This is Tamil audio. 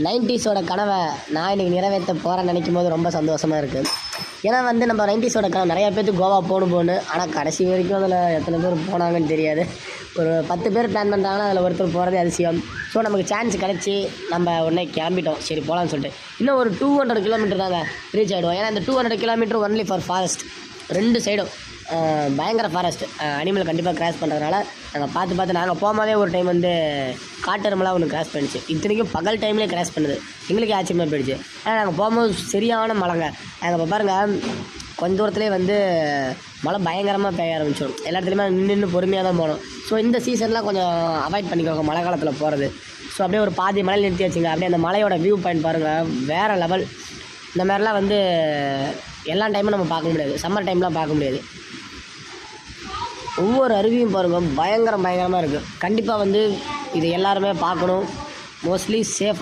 90ஸோட கனவை நான் இன்றைக்கி நிறைவேற்ற போகிறேன்னு நினைக்கும் போது ரொம்ப சந்தோஷமாக இருக்குது. ஏன்னா வந்து நம்ம 90ஸோட கனவு நிறையா பேருக்கு கோவா போகணும். ஆனால் கடைசி வரைக்கும் அதில் எத்தனை பேர் போனாங்கன்னு தெரியாது. ஒரு 10 பேர் பிளான் பண்ணுறாங்கன்னா அதில் ஒருத்தர் போகிறதே அதிசயம். ஸோ நமக்கு சான்ஸ் கிடச்சி நம்ம உடனே கிளம்பிட்டோம், சரி போகலான்னு சொல்லிட்டு. இன்னும் ஒரு 200 கிலோமீட்டர் தாங்க ரீச் ஆகிடுவோம். ஏன்னா இந்த 200 கிலோமீட்டர் ஒன்லி ஃபார் ஃபாரஸ்ட். 2 சைடும் பயங்கர ஃபாரஸ்ட். அனிமல் கண்டிப்பாக கிராஸ் பண்ணுறதுனால நாங்கள் பார்த்து நாங்கள் போகும்போதே ஒரு டைம் வந்து காட்டெருமெல்லாம் ஒன்று கிராஸ் பண்ணிச்சு. இத்தனைக்கும் பகல் டைம்லேயே கிராஸ் பண்ணுது. எங்களுக்கு ஆச்சரியமாக போயிடுச்சு. ஆனால் நாங்கள் போகும்போது சரியான மழைங்க. நாங்கள் இப்போ பாருங்கள் கொஞ்சம் தூரத்துலேயே வந்து மழை பயங்கரமாக பெய்ய ஆரம்பிச்சிடும். எல்லா இடத்துலையுமே நின்று பொறுமையாக தான் போகணும். ஸோ இந்த சீசன்லாம் கொஞ்சம் அவாய்ட் பண்ணிக்கோங்க மழை காலத்தில் போகிறது. ஸோ அப்படியே ஒரு பாதி மழையில் நிறுத்தி வச்சுங்க. அப்படியே அந்த மலையோட வியூ பாயிண்ட் பாருங்கள், வேறு லெவல். இந்த மாதிரிலாம் வந்து எல்லா டைமும் நம்ம பார்க்க முடியாது, சம்மர் டைம்லாம் பார்க்க முடியாது. ஒவ்வொரு அருவியும் பாருங்கள் பயங்கரமாக இருக்குது. கண்டிப்பாக வந்து இது எல்லாருமே பார்க்கணும். Mostly safe